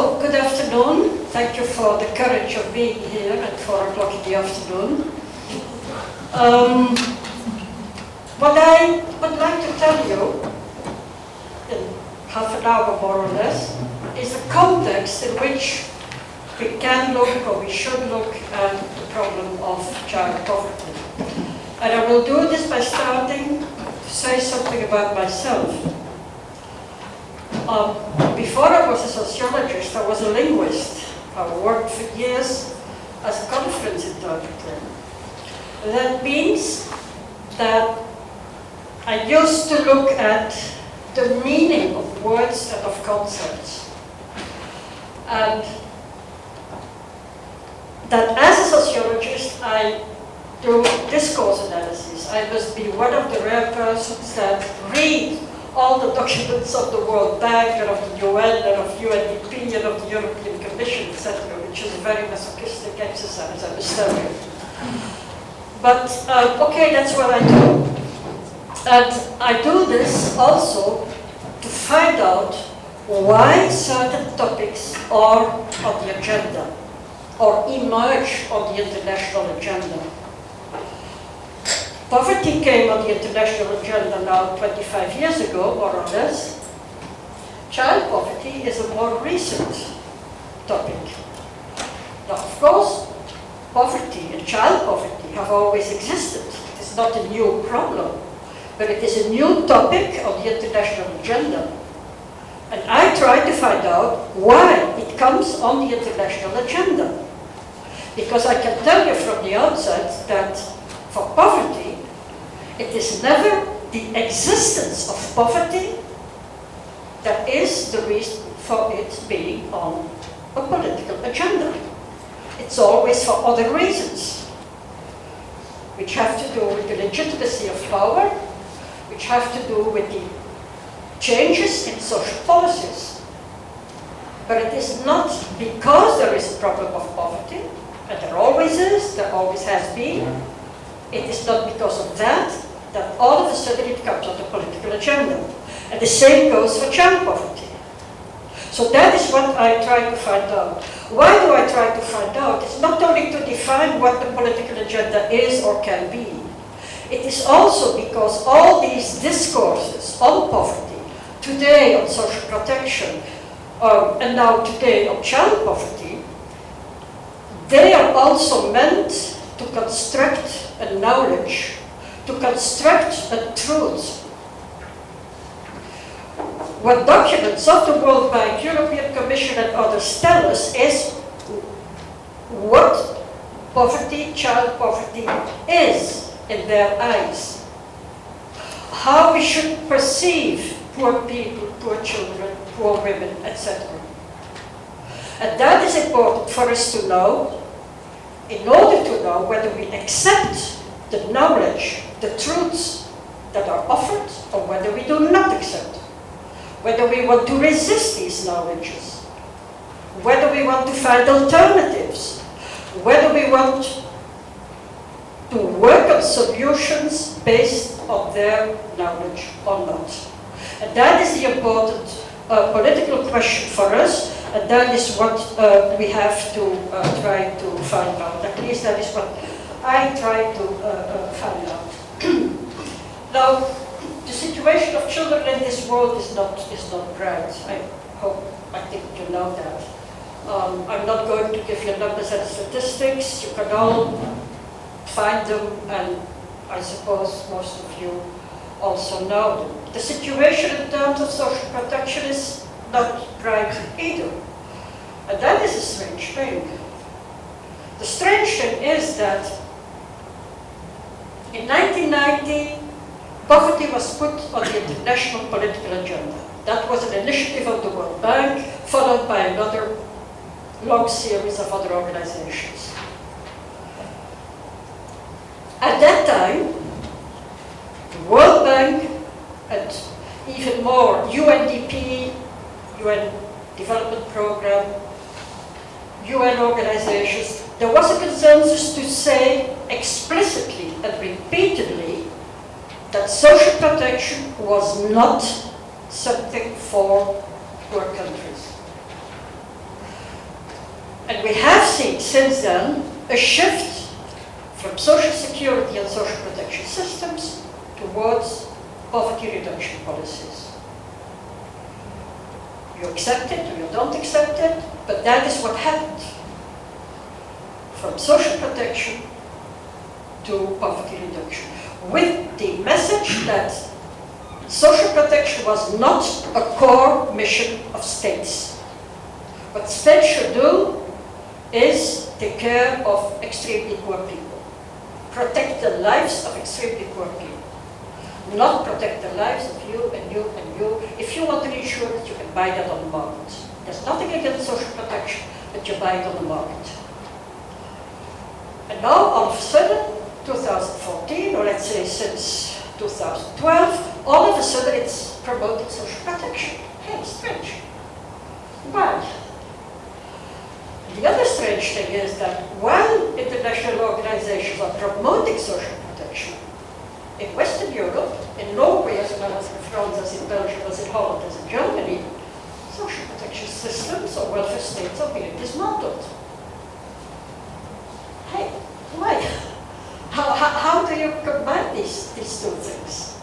So, good afternoon. Thank you for the courage of being here at 4 o'clock in the afternoon. What I would like to tell you, in half an hour more or less, is the context in which we can look, or we should look, at the problem of child poverty. And I will do this by starting to say something about myself. Before I was a sociologist, I was a linguist. I worked for years as a conference interpreter. That means that I used to look at the meaning of words and of concepts. And that as a sociologist, I do discourse analysis. I must be one of the rare persons that read all the documents of the World Bank and of the UN and of UNDP and of the European Commission, etc., which is a very masochistic exercise, I must tell you. But, okay, that's what I do. And I do this also to find out why certain topics are on the agenda or emerge on the international agenda. Poverty came on the international agenda now 25 years ago, more or less. Child poverty is a more recent topic. Now, of course, poverty and child poverty have always existed. It's not a new problem, but it is a new topic on the international agenda. And I try to find out why it comes on the international agenda. Because I can tell you from the outset that for poverty, it is never the existence of poverty that is the reason for it being on a political agenda. It's always for other reasons, which have to do with the legitimacy of power, which have to do with the changes in social policies. But it is not because there is a problem of poverty, and there always is, there always has been. It is not because of that all of a sudden it comes on the political agenda. And the same goes for child poverty. So that is what I try to find out. Why do I try to find out? It's not only to define what the political agenda is or can be. It is also because all these discourses on poverty, today on social protection, and now today on child poverty, they are also meant to construct a knowledge, to construct a truth. What documents of the World Bank, European Commission and others tell us is what poverty, child poverty is in their eyes. How we should perceive poor people, poor children, poor women, etc. And that is important for us to know in order to know whether we accept the knowledge, the truths that are offered, or whether we do not accept, whether we want to resist these knowledges, whether we want to find alternatives, whether we want to work on solutions based on their knowledge or not. And that is the important political question for us, and that is what we have to try to find out. At least that is what I try to find out. Now, the situation of children in this world is not bright. I think you know that. I'm not going to give you numbers and statistics. You can all find them, and I suppose most of you also know them. The situation in terms of social protection is not bright either. And that is a strange thing. The strange thing is that in 1990, poverty was put on the international political agenda. That was an initiative of the World Bank, followed by another long series of other organizations. At that time, the World Bank and even more UNDP, UN Development Program, UN organizations, there was a consensus to say explicitly and repeatedly that social protection was not something for poor countries. And we have seen since then a shift from social security and social protection systems towards poverty reduction policies. You accept it or you don't accept it, but that is what happened. From social protection to poverty reduction, with the message that social protection was not a core mission of states. What states should do is take care of extremely poor people, protect the lives of extremely poor people, not protect the lives of you and you and you. If you want to insure it, you can buy that on the market. There's nothing against social protection, but you buy it on the market. And now, all of a sudden, 2014, or let's say since 2012, all of a sudden it's promoting social protection. Hey, strange. Why? The other strange thing is that while international organizations are promoting social protection, in Western Europe, in Norway as well as in France, as in Belgium, as in Holland, as in Germany, social protection systems or welfare states are being dismantled. Hey, why? How do you combine these two things?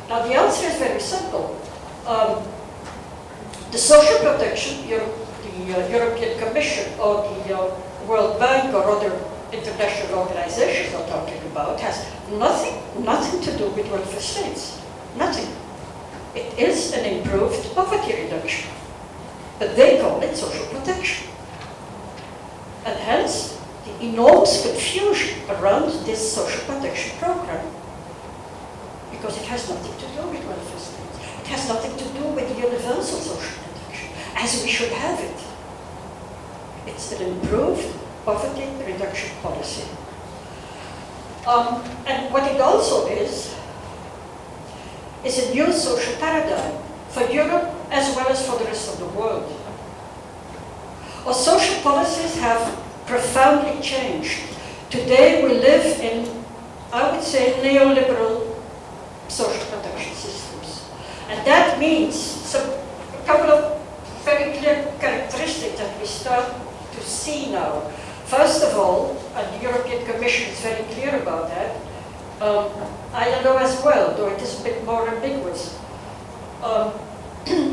Now the answer is very simple. The social protection, the European Commission or the World Bank or other international organizations are talking about has nothing to do with welfare states. Nothing. It is an improved poverty reduction. But they call it social protection. And hence, the enormous confusion around this social protection program. Because it has nothing to do with welfare states. It has nothing to do with universal social protection, as we should have it. It's an improved poverty reduction policy. And what it also is a new social paradigm for Europe as well as for the rest of the world. Our social policies have profoundly changed. Today we live in, I would say, neoliberal social protection systems. And that means a couple of very clear characteristics that we start to see now. First of all, and the European Commission is very clear about that, ILO as well, though it is a bit more ambiguous.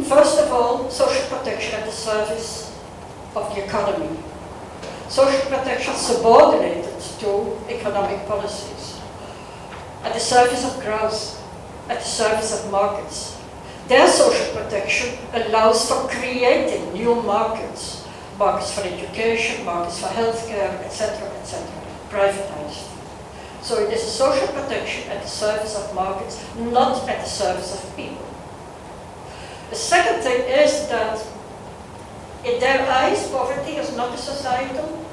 First of all, social protection at the service of the economy. Social protection subordinated to economic policies. At the service of growth, at the service of markets. Their social protection allows for creating new markets. Markets for education, markets for healthcare, etc., privatized. So it is a social protection at the service of markets, not at the service of people. The second thing is that in their eyes, poverty is not a societal,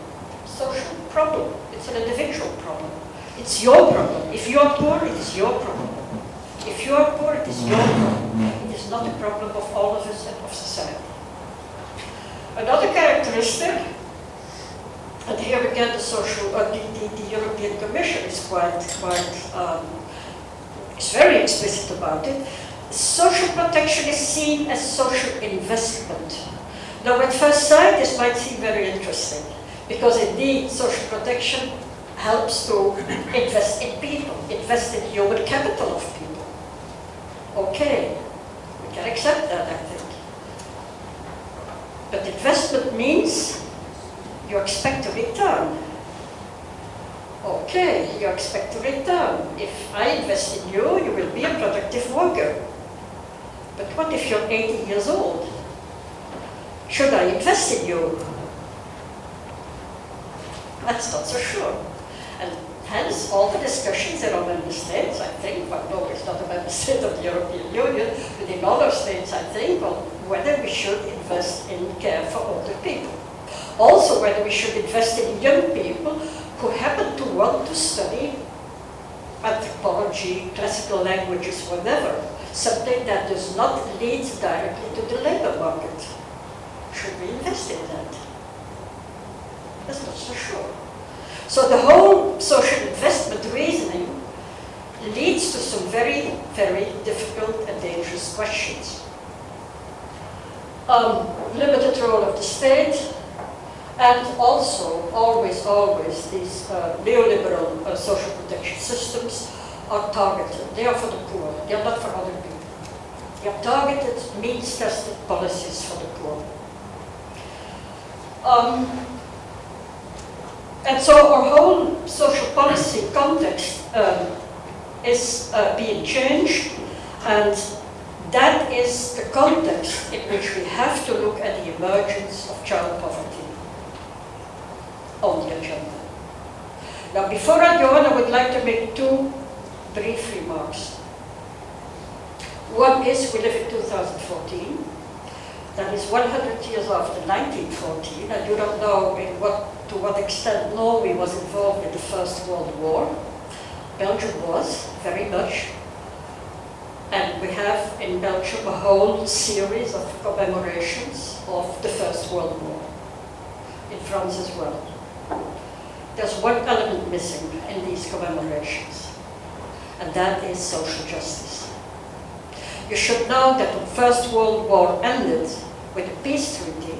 social problem. It's an individual problem. It's your problem. If you are poor, it is your problem. If you are poor, it is your problem. It is not a problem of all of us and of society. Another characteristic, and here again the European Commission is is very explicit about it. Social protection is seen as social investment. Now at first sight this might seem very interesting, because indeed social protection helps to invest in people, invest in human capital of people. Okay, we can accept that, I think. But investment means you expect a return. Okay, you expect a return. If I invest in you, you will be a productive worker. But what if you're 80 years old? Should I invest in you? That's not so sure. And hence, all the discussions in our member states, I think, well, Norway is not a member state of the European Union, but in other states, I think, on whether we should invest in care for older people. Also, whether we should invest in young people who happen to want to study anthropology, classical languages, whatever, something that does not lead directly to the labor market. Should we invest in that? That's not so sure. So the whole social investment reasoning leads to some very, very difficult and dangerous questions. Limited role of the state, And also, always, these neoliberal social protection systems are targeted. They are for the poor, they are not for other people. They are targeted, means-tested policies for the poor. And so our whole social policy context is being changed, and that is the context in which we have to look at the emergence of child poverty on the agenda. Now, before I go on, I would like to make two brief remarks. One is, we live in 2014. That is 100 years after 1914. I do not know to what extent Norway was involved in the First World War. Belgium was, very much. And we have in Belgium a whole series of commemorations of the First World War. In France as well. There's one element missing in these commemorations, and that is social justice. You should know that the First World War ended with a peace treaty,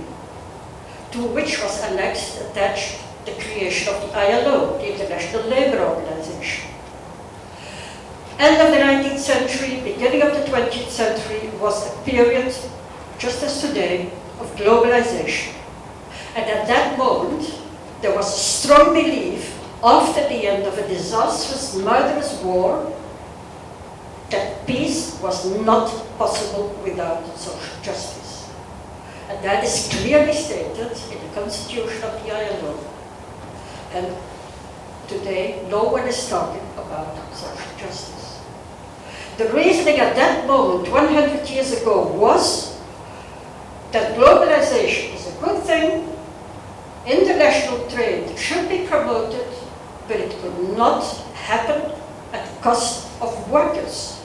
to which was attached the creation of the ILO, the International Labour Organization. End of the 19th century, beginning of the 20th century was a period, just as today, of globalization. And at that moment, there was a strong belief, after the end of a disastrous, murderous war, that peace was not possible without social justice. And that is clearly stated in the constitution of the ILO. And today, no one is talking about social justice. The reasoning at that moment, 100 years ago, was that globalization is a good thing, international trade should be promoted, but it could not happen at the cost of workers.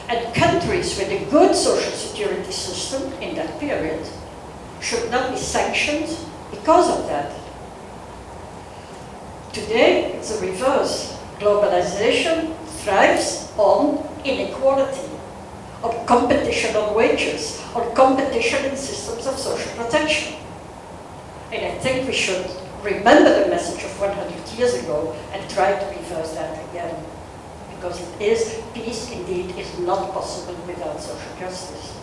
And countries with a good social security system in that period should not be sanctioned because of that. Today, it's the reverse. Globalization thrives on inequality, on competition on wages, on competition in systems of social protection. And I think we should remember the message of 100 years ago and try to reverse that again. Because it is, peace indeed is not possible without social justice.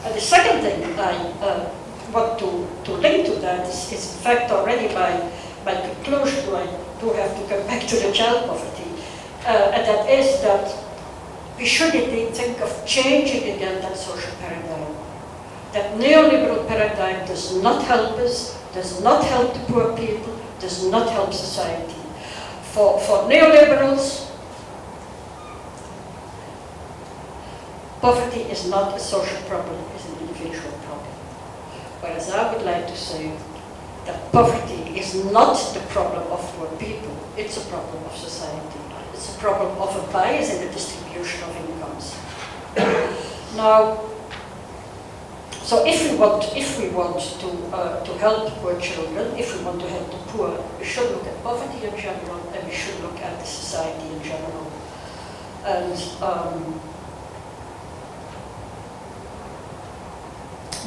And the second thing I want to link to that is in fact already my conclusion. I do have to come back to the child poverty. And that is that we should indeed think of changing again that social paradigm. That neoliberal paradigm does not help us, does not help the poor people, does not help society. For neoliberals, poverty is not a social problem, it's an individual problem. Whereas I would like to say that poverty is not the problem of poor people, it's a problem of society. It's a problem of a bias in the distribution of incomes. Now, so if we want to help poor children, if we want to help the poor, we should look at poverty in general, and we should look at the society in general. And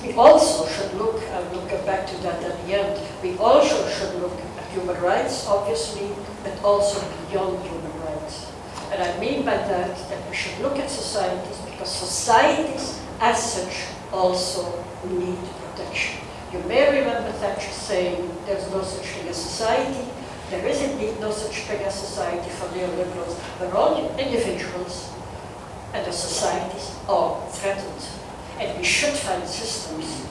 we also should look, and we'll get back to that at the end, we also should look at human rights, obviously, but also beyond human rights. And I mean by that we should look at societies, because societies as such also need protection. You may remember Thatcher saying there's no such thing as society. There is indeed no such thing as society for neoliberals. We're all individuals, and the societies are threatened. And we should find systems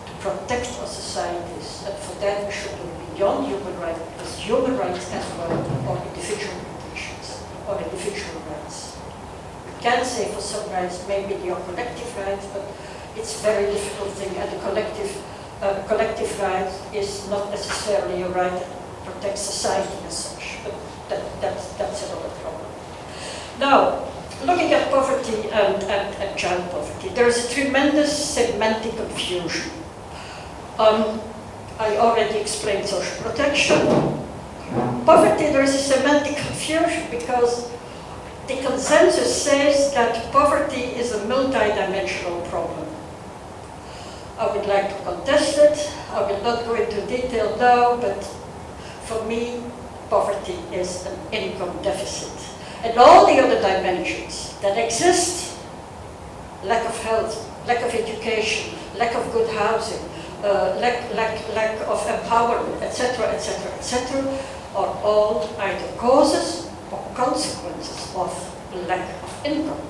to protect our societies. And for that we should look beyond human rights, because human rights as well are individual protections, or individual rights. We can say for some rights maybe they are collective rights, but it's a very difficult thing, and the collective right is not necessarily a right that protects society as such, but that's another problem. Now, looking at poverty and child poverty, there is a tremendous semantic confusion. I already explained social protection. Poverty, there is a semantic confusion because the consensus says that poverty is a multidimensional problem. I would like to contest it. I will not go into detail now, but for me, poverty is an income deficit. And all the other dimensions that exist, lack of health, lack of education, lack of good housing, lack of empowerment, etc., etc., etc., are all either causes or consequences of lack of income.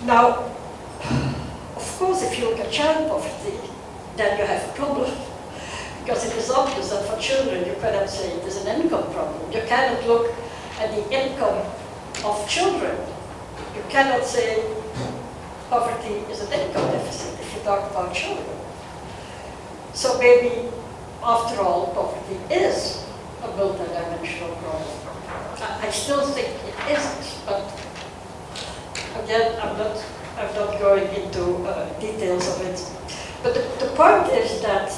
Now, of course, if you look at child poverty, then you have a problem. Because it is obvious that for children, you cannot say it is an income problem. You cannot look at the income of children. You cannot say poverty is an income deficit if you talk about children. So maybe, after all, poverty is a multidimensional problem. I still think it isn't, but again, I'm not going into details of it. But the point is that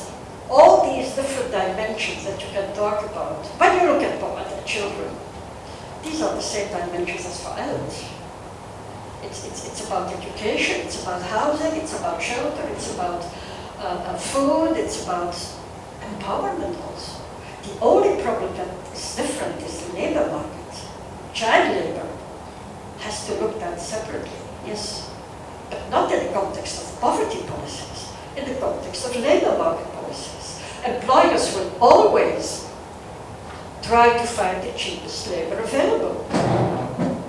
all these different dimensions that you can talk about, when you look at children, these are the same dimensions as for adults. It's about education, it's about housing, it's about shelter, it's about food, it's about empowerment also. The only problem that is different is the labor market. Child labor has to look at separately, yes, but not in the context of poverty policies, in the context of labor market policies. Employers will always try to find the cheapest labor available.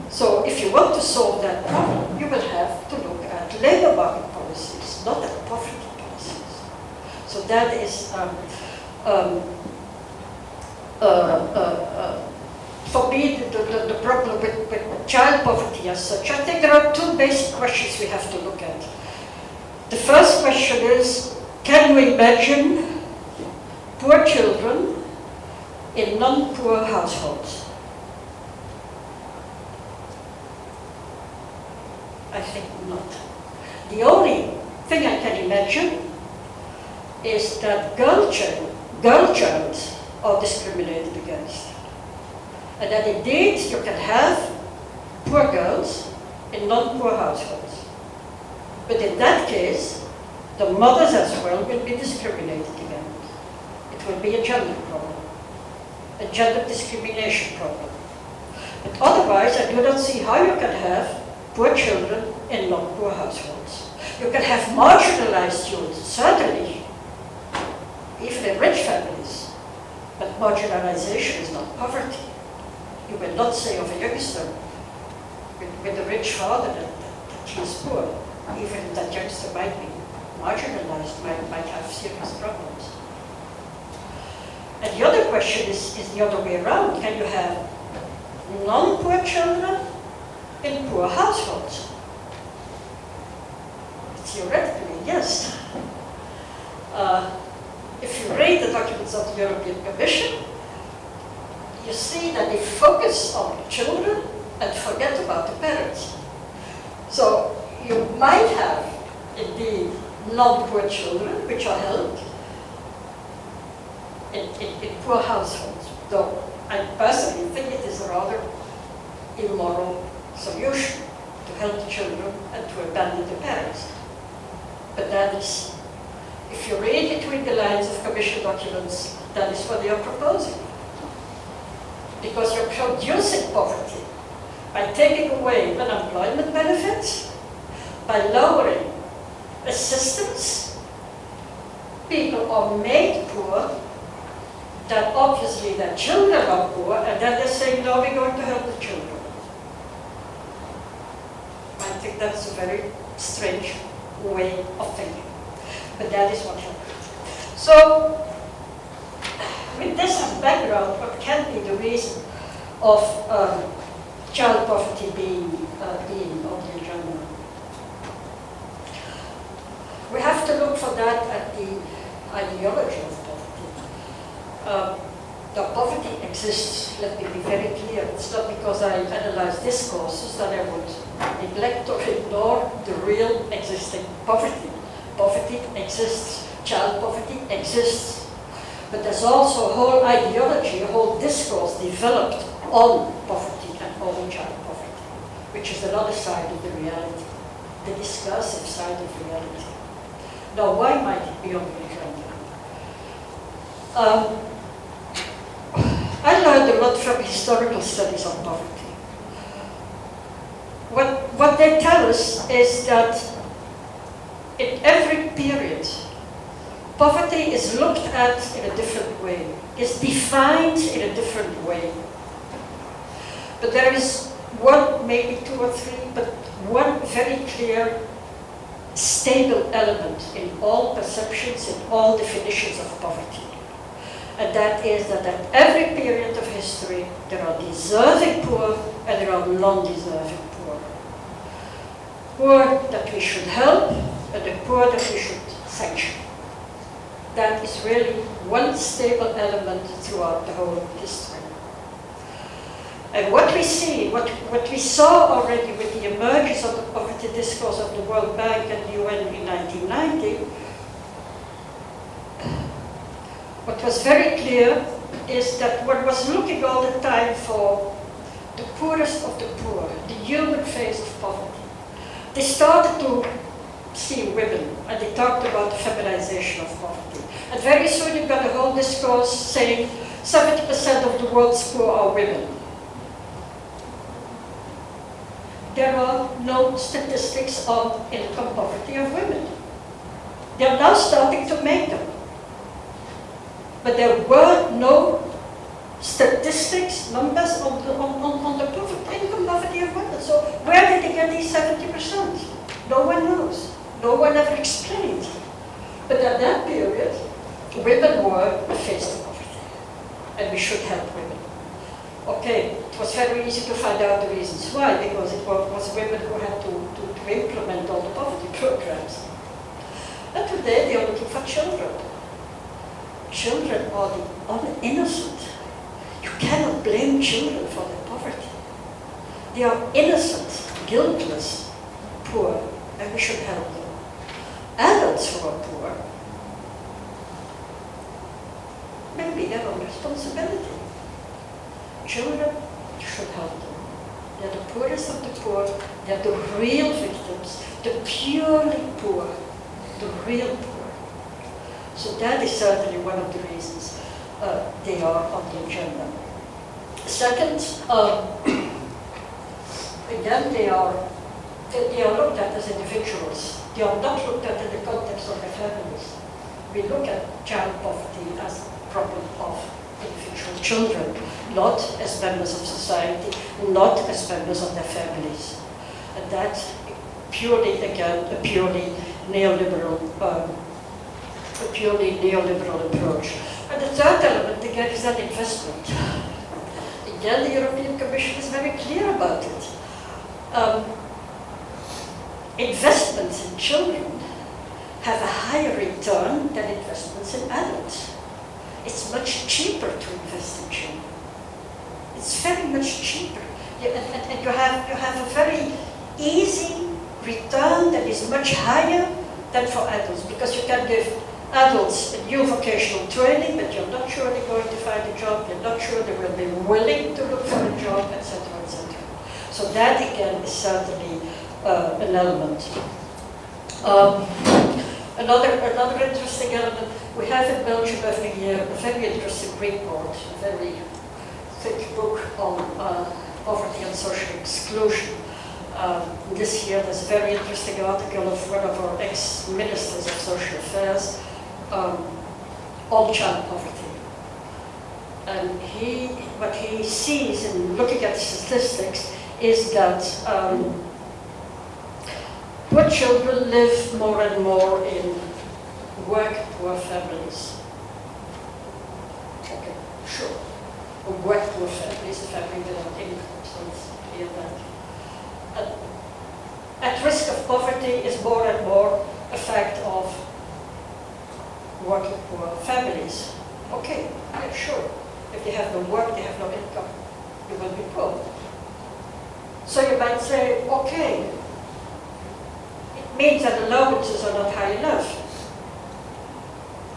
So if you want to solve that problem, you will have to look at labor market policies, not at poverty policies. So that is for me the problem with child poverty as such. I think there are two basic questions we have to look at. The first question is, can we imagine poor children in non-poor households? I think not. The only thing I can imagine is that girl child are discriminated against. And that indeed you can have poor girls in non-poor households. But in that case, the mothers as well will be discriminated against. It will be a gender problem, a gender discrimination problem. But otherwise, I do not see how you can have poor children in non-poor households. You can have marginalized youth, certainly, even in rich families. But marginalization is not poverty. You will not say of a youngster with a rich father that he is poor. Even that youngster might be marginalized, might have serious problems. And the other question is the other way around. Can you have non-poor children in poor households? Theoretically, yes. If you read the documents of the European Commission, you see that they focus on the children and forget about the parents. So you might have, indeed, non-poor children, which are helped in poor households, though I personally think it is a rather immoral solution to help the children and to abandon the parents. But that is, if you read between the lines of Commission documents, that is what they are proposing. Because you're producing poverty by taking away unemployment benefits, by lowering assistance. People are made poor, that obviously their children are poor, and then they're saying, no, we're going to help the children. I think that's a very strange way of thinking. But that is what happened. So, with this as background, what can be the reason of child poverty being on the agenda? We have to look for that at the ideology of poverty. The poverty exists, let me be very clear. It's not because I analyze discourses that I would neglect or ignore the real existing poverty. Poverty exists, child poverty exists. But there's also a whole ideology, a whole discourse developed on poverty and on child poverty, which is another side of the reality, the discursive side of reality. Now, why might it be on the agenda? I learned a lot from historical studies on poverty. What they tell us is that in every period, poverty is looked at in a different way, is defined in a different way. But there is one, maybe two or three, but one very clear, stable element in all perceptions, in all definitions of poverty. And that is that at every period of history, there are deserving poor and there are non-deserving poor. Poor that we should help and the poor that we should sanction. That is really one stable element throughout the whole history. And what we see, what we saw already with the emergence of the poverty discourse of the World Bank and the UN in 1990, what was very clear is that one was looking all the time for the poorest of the poor, the human face of poverty. They started to see women, and they talked about the feminization of poverty. And very soon you got a whole discourse saying 70% of the world's poor are women. There are no statistics on income poverty of women. They are now starting to make them. But there were no statistics, numbers on the income poverty of women. So where did they get these 70%? No one knows. No one ever explained. But at that period, women were the face of poverty. And we should help women. Okay, it was very easy to find out the reasons why, because it was women who had to implement all the poverty programs. And today they are looking for children. Children are the innocent. You cannot blame children for their poverty. They are innocent, guiltless, poor, and we should help them. Adults who are poor, maybe their own responsibility. Children, you should help them. They're the poorest of the poor, they're the real victims, the purely poor, the real poor. So that is certainly one of the reasons they are on the agenda. Second, again, they are looked at as individuals. They are not looked at in the context of their families. We look at child poverty as a problem of individual children, not as members of society, not as members of their families. And that's purely, again, a purely neoliberal approach. And the third element, again, is that investment. Again, the European Commission is very clear about it. Investments in children have a higher return than investments in adults. It's much cheaper to invest in children. It's very much cheaper. And you have a very easy return that is much higher than for adults, because you can give adults a new vocational training, but you're not sure they're going to find a job, you're not sure they will be willing to look for a job, etc., etc. So that, again, is certainly an element. Another interesting element, we have in Belgium every year a very interesting report, a very thick book on poverty and social exclusion. This year there's a very interesting article of one of our ex-ministers of social affairs on child poverty. And what he sees in looking at statistics is that poor children live more and more in work-poor families. Okay, sure. A work-poor family is a family without income, so it's clear that. At risk of poverty is more and more a fact of working poor families. Okay, yeah, sure. If they have no work, they have no income, you will be poor. So you might say, okay, it means that allowances are not high enough.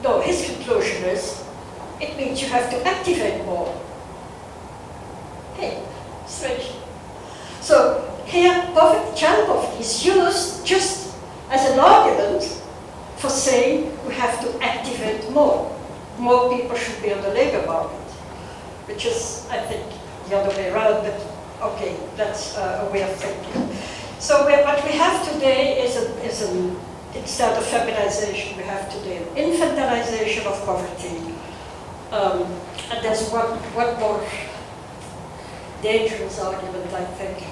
No, his conclusion is, it means you have to activate more. Hey, strange. So here, child poverty is used just as an argument for saying we have to activate more. More people should be on the labor market, which is, I think, the other way around, but okay, that's a way of thinking. So what we have today is instead of feminization, we have today an infantilization of poverty. And there's one more dangerous argument, I think.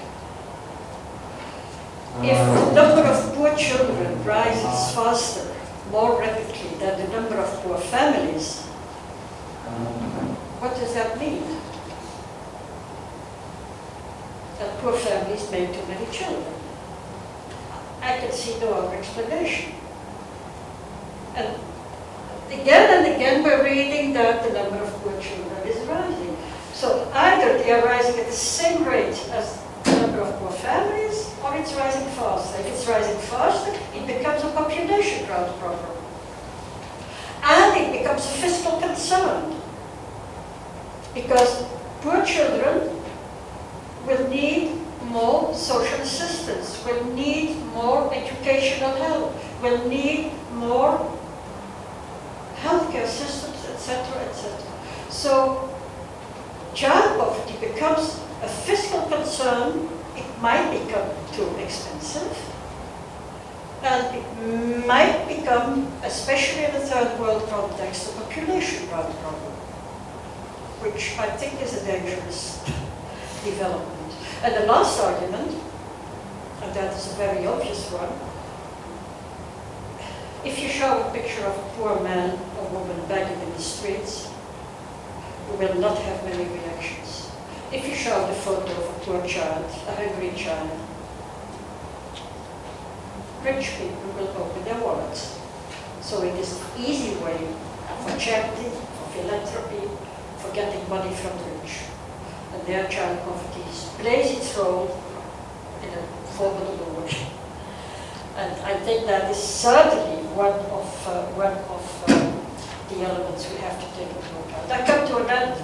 If the number of poor children rises faster, more rapidly than the number of poor families, what does that mean? That poor families make too many children. I can see no other explanation. And again we're reading that the number of poor children is rising. So either they are rising at the same rate as the number of poor families, or it's rising faster. If it's rising faster, it becomes a population growth problem. And it becomes a fiscal concern. Because poor children will need more social assistance, will need more educational help, will need more healthcare systems, etc., etc. So child poverty becomes a fiscal concern. It might become too expensive, and it might become, especially in the third world context, a population growth problem, which I think is a dangerous development. And the last argument, and that is a very obvious one, if you show a picture of a poor man or woman begging in the streets, you will not have many reactions. If you show the photo of a poor child, a hungry child, rich people will open their wallets. So it is an easy way for charity, for philanthropy, for getting money from the rich. And their child poverty plays its role in a formidable way. And I think that is certainly one of the elements we have to take into account. I come to an end.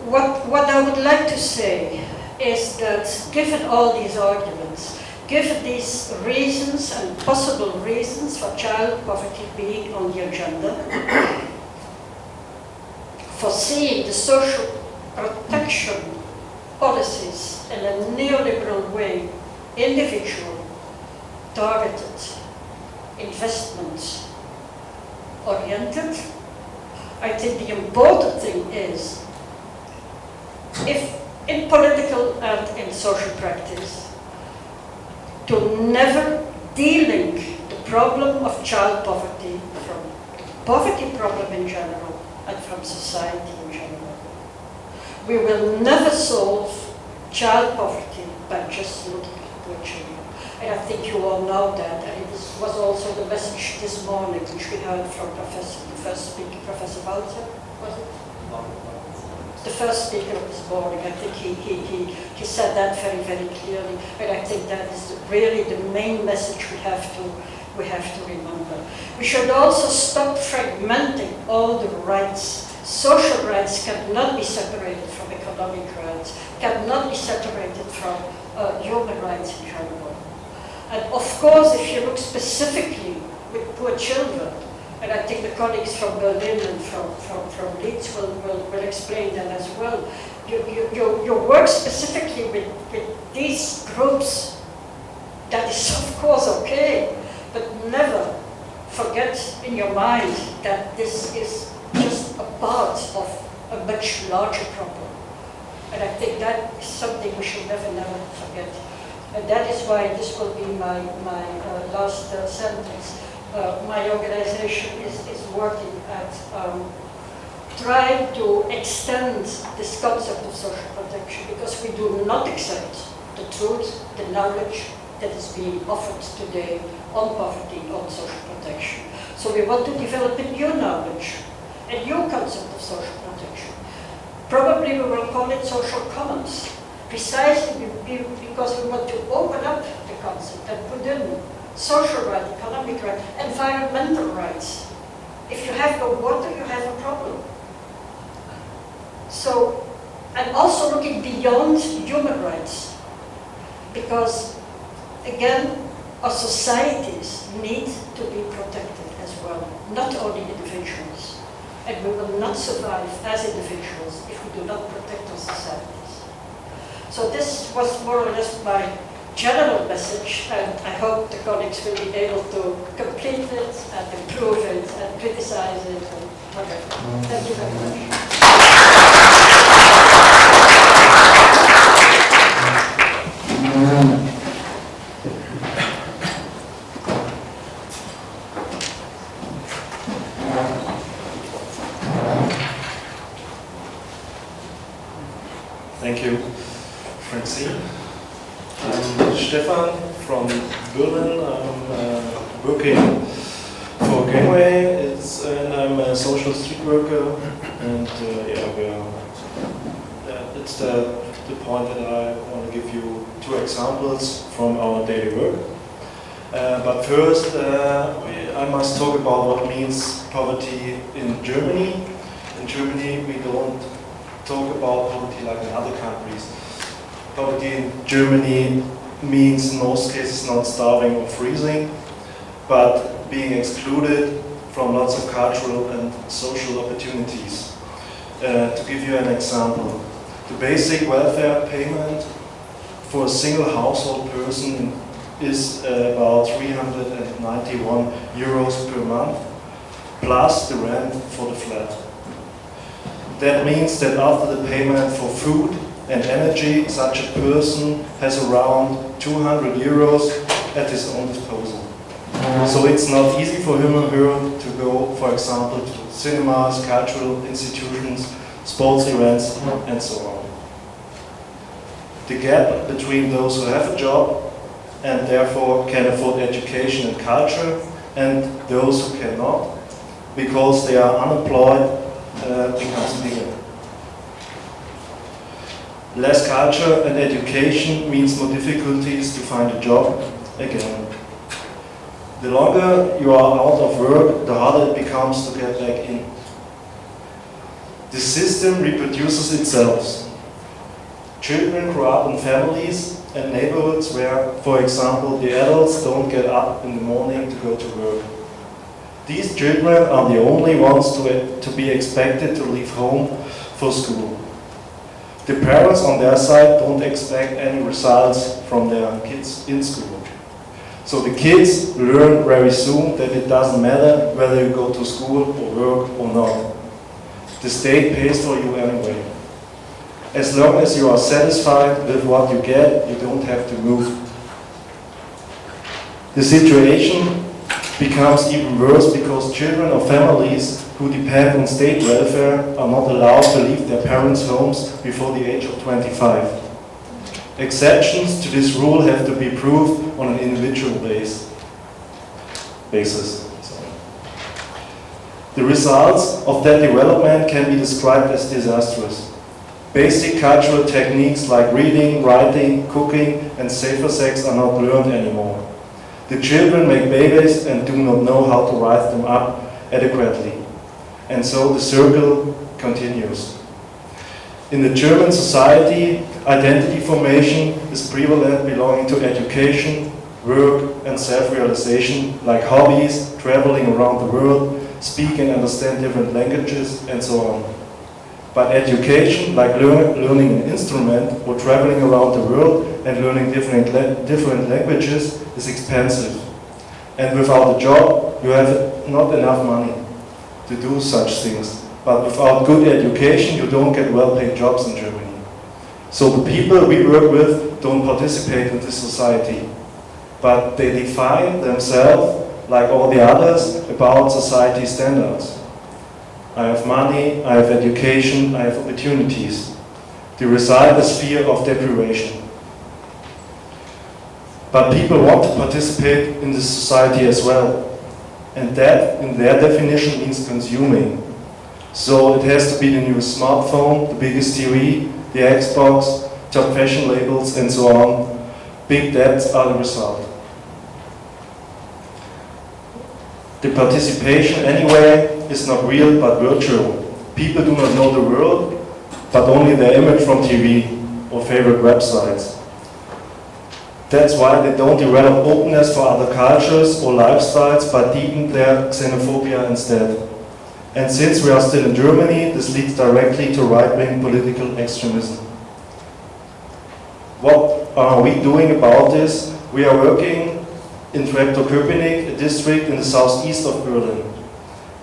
What I would like to say is that given all these arguments, given these reasons and possible reasons for child poverty being on the agenda, foreseeing the social protection policies in a neoliberal way, individual, targeted, investment oriented, I think the important thing is, if in political and in social practice, to never de-link the problem of child poverty from the poverty problem in general and from society in general. We will never solve child poverty by just looking at poor children. And I think you all know that, and it was also the message this morning which we heard from the first speaker, Professor Walter, was it? The first speaker of this morning. I think he said that very, very clearly, and I think that is really the main message we have to remember. We should also stop fragmenting all the rights. Social rights cannot be separated from economic rights, cannot be separated from human rights in general. And of course, if you look specifically with poor children, and I think the colleagues from Berlin and from Leeds will explain that as well. You work specifically with these groups. That is of course okay, but never forget in your mind that this is just a part of a much larger problem. And I think that is something we should never forget. And that is why this will be my last sentence. My organization is working at trying to extend this concept of social protection, because we do not accept the truth, the knowledge that is being offered today on poverty, on social protection. So we want to develop a new knowledge, a new concept of social protection. Probably we will call it social commons, precisely because we want to open up the concept and put in social rights, economic rights, environmental rights. If you have no water, you have a problem. So, and also looking beyond human rights. Because, again, our societies need to be protected as well, not only individuals. And we will not survive as individuals if we do not protect our societies. So this was more or less my general message, and I hope the colleagues will be able to complete it and improve it and criticize it and whatever. Thank you very much. Thank you, Francine. I'm Stefan from Berlin. I'm working for GangWay, and I'm a social street worker. And it's the point that I want to give you two examples from our daily work. But first, I must talk about what means poverty in Germany. In Germany, we don't talk about poverty like in other countries. Poverty in Germany means in most cases not starving or freezing, but being excluded from lots of cultural and social opportunities. To give you an example, the basic welfare payment for a single household person is about 391 euros per month, plus the rent for the flat. That means that after the payment for food and energy, such a person has around 200 euros at his own disposal. So it's not easy for him or her to go, for example, to cinemas, cultural institutions, sports events, and so on. The gap between those who have a job and therefore can afford education and culture and those who cannot, because they are unemployed, becomes bigger. Less culture and education means more difficulties to find a job again. The longer you are out of work, the harder it becomes to get back in. The system reproduces itself. Children grow up in families and neighborhoods where, for example, the adults don't get up in the morning to go to work. These children are the only ones to be expected to leave home for school. The parents on their side don't expect any results from their kids in school. So the kids learn very soon that it doesn't matter whether you go to school or work or not. The state pays for you anyway. As long as you are satisfied with what you get, you don't have to move. The situation becomes even worse because children of families who depend on state welfare are not allowed to leave their parents' homes before the age of 25. Exceptions to this rule have to be proved on an individual basis. The results of that development can be described as disastrous. Basic cultural techniques like reading, writing, cooking, and safer sex are not learned anymore. The children make babies and do not know how to rise them up adequately. And so the circle continues. In the German society, identity formation is prevalent belonging to education, work, and self-realization, like hobbies, traveling around the world, speak and understand different languages, and so on. But education, like learning an instrument or traveling around the world and learning different languages, is expensive. And without a job, you have not enough money to do such things. But without good education, you don't get well-paid jobs in Germany. So the people we work with don't participate in this society. But they define themselves, like all the others, about society standards. I have money, I have education, I have opportunities. The result is fear of deprivation. But people want to participate in this society as well. And that, in their definition, means consuming. So it has to be the new smartphone, the biggest TV, the Xbox, top fashion labels, and so on. Big debts are the result. The participation anywhere is not real but virtual. People do not know the world, but only their image from TV or favorite websites. That's why they don't develop openness for other cultures or lifestyles, but deepen their xenophobia instead. And since we are still in Germany, this leads directly to right-wing political extremism. What are we doing about this? We are working in Treptow-Köpenick, a district in the southeast of Berlin,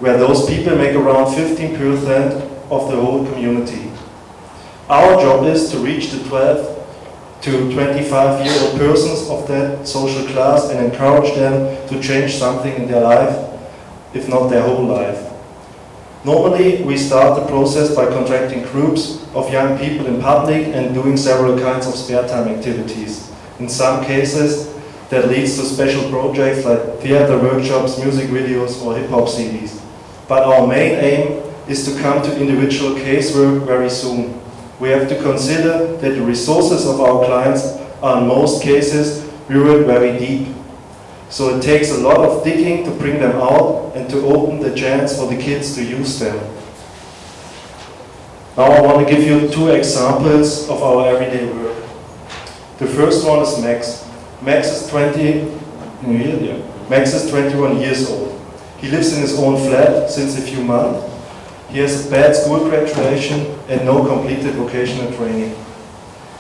where those people make around 15% of the whole community. Our job is to reach the 12 to 25-year-old persons of that social class and encourage them to change something in their life, if not their whole life. Normally, we start the process by contracting groups of young people in public and doing several kinds of spare time activities. In some cases, that leads to special projects like theater workshops, music videos, or hip-hop CDs. But our main aim is to come to individual casework very soon. We have to consider that the resources of our clients are in most cases buried very deep. So it takes a lot of digging to bring them out and to open the chance for the kids to use them. Now I want to give you two examples of our everyday work. The first one is Max. Max is 21 years old. He lives in his own flat since a few months. He has a bad school graduation and no completed vocational training.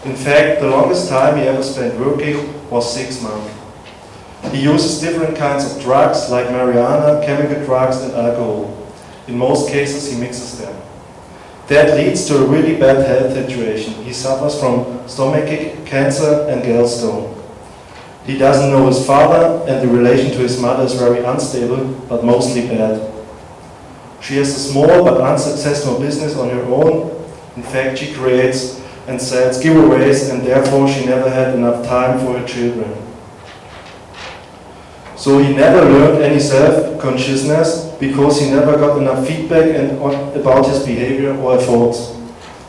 In fact, the longest time he ever spent working was 6 months. He uses different kinds of drugs like marijuana, chemical drugs and alcohol. In most cases he mixes them. That leads to a really bad health situation. He suffers from stomach cancer and gallstone. He doesn't know his father and the relation to his mother is very unstable, but mostly bad. She has a small but unsuccessful business on her own. In fact, she creates and sells giveaways and therefore she never had enough time for her children. So he never learned any self-consciousness because he never got enough feedback about his behavior or efforts.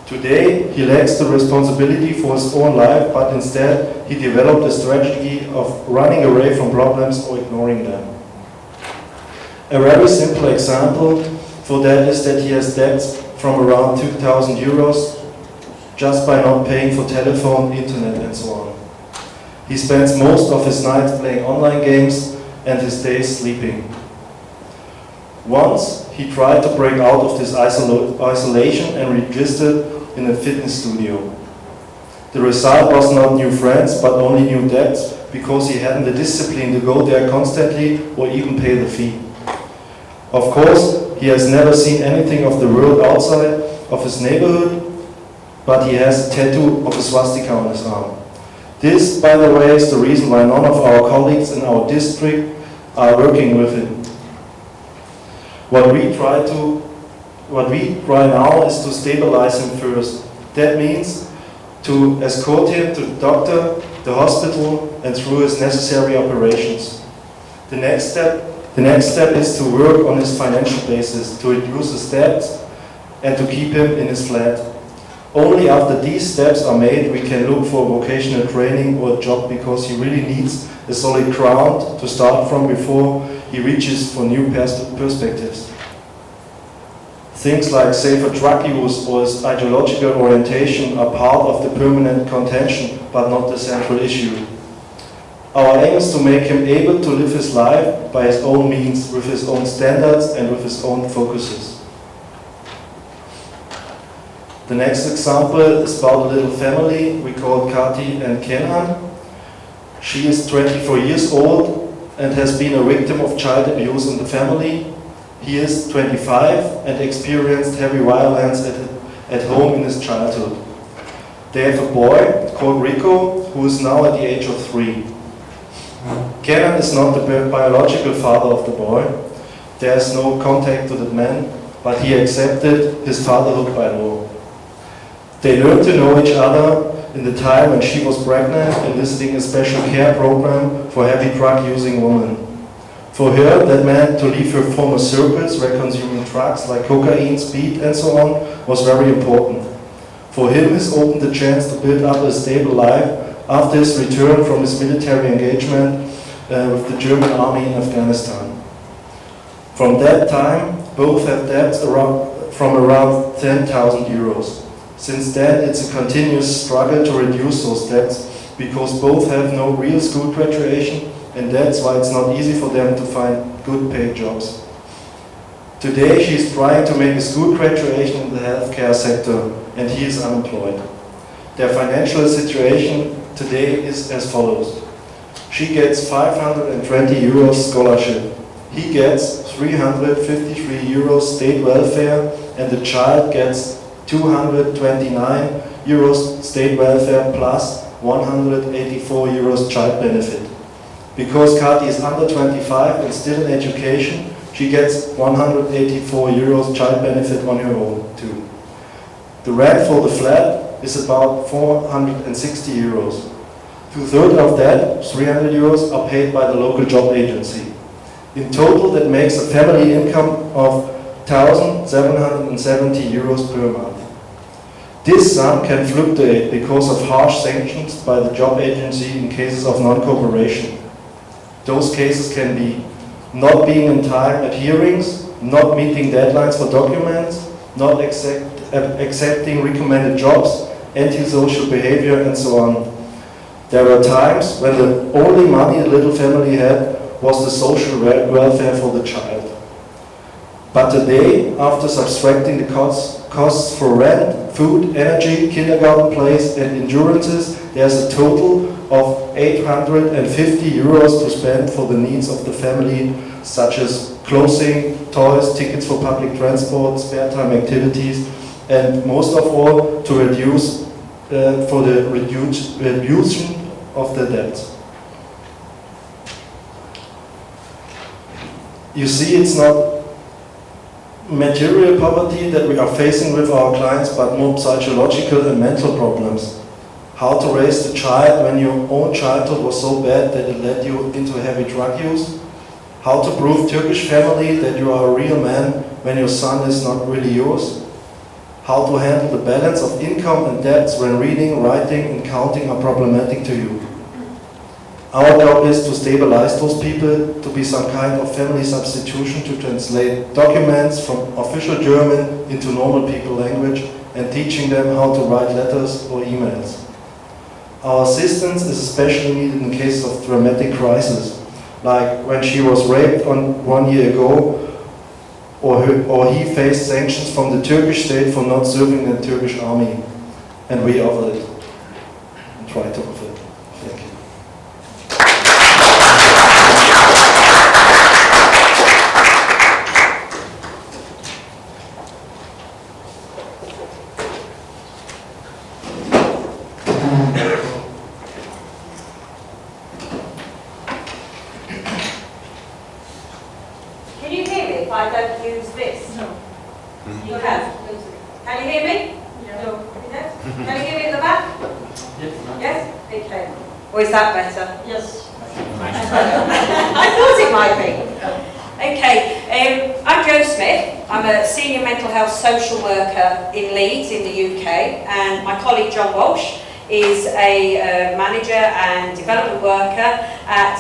Today, he lacks the responsibility for his own life, but instead he developed a strategy of running away from problems or ignoring them. A very simple example for that is that he has debts from around 2,000 euros just by not paying for telephone, internet and so on. He spends most of his nights playing online games and his days sleeping. Once he tried to break out of this isolation and registered in a fitness studio. The result was not new friends but only new debts because he hadn't the discipline to go there constantly or even pay the fee. Of course, he has never seen anything of the world outside of his neighborhood, but he has a tattoo of a swastika on his arm. This, by the way, is the reason why none of our colleagues in our district are working with him. What we try now is to stabilize him first. That means to escort him to the doctor, the hospital, and through his necessary operations. The next step is to work on his financial basis, to reduce his debts, and to keep him in his flat. Only after these steps are made, we can look for vocational training or a job because he really needs a solid ground to start from before he reaches for new perspectives. Things like safer drug use or his ideological orientation are part of the permanent contention, but not the central issue. Our aim is to make him able to live his life by his own means, with his own standards and with his own focuses. The next example is about a little family we call Kati and Kenan. She is 24 years old and has been a victim of child abuse in the family. He is 25 and experienced heavy violence at home in his childhood. They have a boy called Rico who is now at the age of 3. Kenan is not the biological father of the boy. There is no contact to the man, but he accepted his fatherhood by law. They learned to know each other in the time when she was pregnant and visiting a special care program for heavy drug-using women. For her, that meant to leave her former circles where consuming drugs like cocaine, speed and so on was very important. For him, this opened the chance to build up a stable life after his return from his military engagement with the German army in Afghanistan. From that time, both have debts from around 10,000 euros. Since then, it's a continuous struggle to reduce those debts because both have no real school graduation, and that's why it's not easy for them to find good paid jobs. Today she's trying to make a school graduation in the healthcare sector, and he is unemployed. Their financial situation today is as follows. She gets 520 euros scholarship. He gets 353 euros state welfare, and the child gets 229 euros state welfare plus 184 euros child benefit. Because Kati is under 25 and still in education, she gets 184 euros child benefit on her own too. The rent for the flat is about 460 euros. 2/3 of that, 300 euros, are paid by the local job agency. In total, that makes a family income of 1,770 euros per month. This sum can fluctuate because of harsh sanctions by the job agency in cases of non-cooperation. Those cases can be not being in time at hearings, not meeting deadlines for documents, not accepting recommended jobs, antisocial behavior, and so on. There were times when the only money the little family had was the social welfare for the child. But today, after subtracting the costs for rent, food, energy, kindergarten place, and insurances, there's a total of 850 euros to spend for the needs of the family, such as clothing, toys, tickets for public transport, spare time activities, and most of all, to reduce for the reduction of the debt. You see, it's not material poverty that we are facing with our clients, but more psychological and mental problems. How to raise the child when your own childhood was so bad that it led you into heavy drug use. How to prove Turkish family that you are a real man when your son is not really yours. How to handle the balance of income and debts when reading, writing, and counting are problematic to you. Our job is to stabilize those people, to be some kind of family substitution, to translate documents from official German into normal people language, and teaching them how to write letters or emails. Our assistance is especially needed in cases of dramatic crisis, like when she was raped 1 year ago, or he faced sanctions from the Turkish state for not serving the Turkish army, and we offered it, and tried to offer it. Thank you. Can you hear me if I don't use this? No. You can? Can you hear me? No. Yes? Can you hear me at the back? Yes? Okay. Or is that better? Yes. I thought it might be. Okay, I'm Jo Smith. I'm a senior mental health social worker in Leeds in the UK, and my colleague John Walsh is a manager and development worker at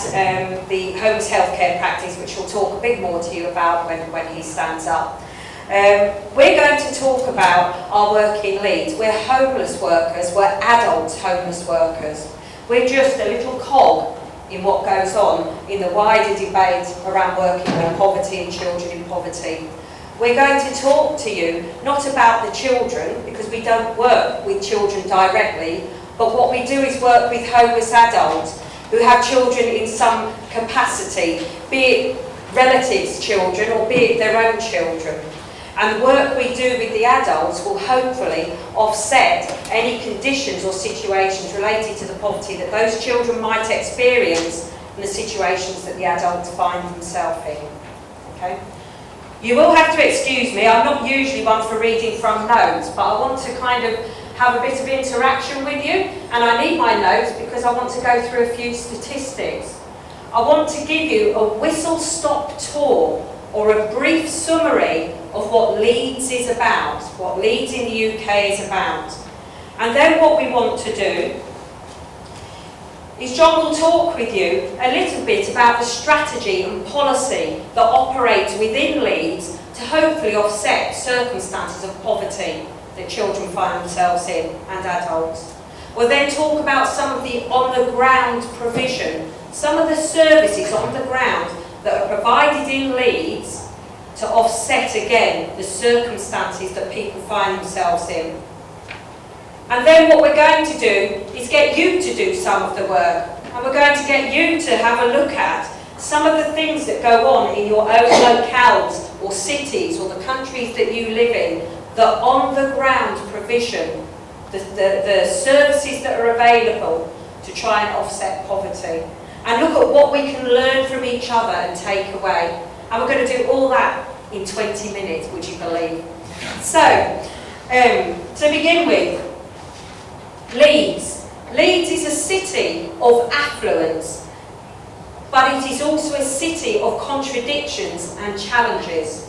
the Homes Healthcare practice, which we'll talk a bit more to you about when he stands up. We're going to talk about our work in Leeds. We're homeless workers, we're adult homeless workers. We're just a little cog in what goes on in the wider debate around working with poverty and children in poverty. We're going to talk to you not about the children, because we don't work with children directly, but what we do is work with homeless adults who have children in some capacity, be it relatives' children or be it their own children. And the work we do with the adults will hopefully offset any conditions or situations related to the poverty that those children might experience and the situations that the adults find themselves in. Okay? You will have to excuse me, I'm not usually one for reading from notes, but I want to kind of have a bit of interaction with you, and I need my notes because I want to go through a few statistics. I want to give you a whistle-stop tour or a brief summary of what Leeds is about, what Leeds in the UK is about. And then what we want to do is John will talk with you a little bit about the strategy and policy that operates within Leeds to hopefully offset circumstances of poverty that children find themselves in, and adults. We'll then talk about some of the on-the-ground provision, some of the services on the ground that are provided in Leeds to offset again the circumstances that people find themselves in. And then what we're going to do is get you to do some of the work, and we're going to get you to have a look at some of the things that go on in your own locales or cities or the countries that you live in, the on-the-ground provision, the services that are available to try and offset poverty. And look at what we can learn from each other and take away. And we're going to do all that in 20 minutes, would you believe? So, to begin with, Leeds. Leeds is a city of affluence, but it is also a city of contradictions and challenges.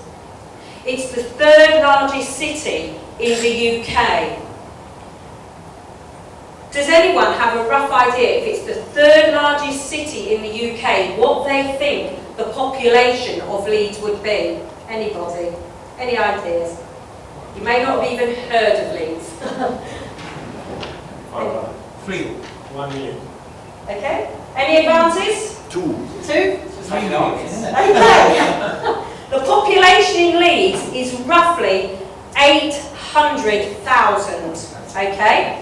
It's the third largest city in the UK. Does anyone have a rough idea, if it's the third largest city in the UK, what they think the population of Leeds would be? Anybody? Any ideas? You may not have even heard of Leeds. 1 million. Okay. Any advances? 2. 2? Isn't it? Okay. The population in Leeds is roughly 800,000. Okay.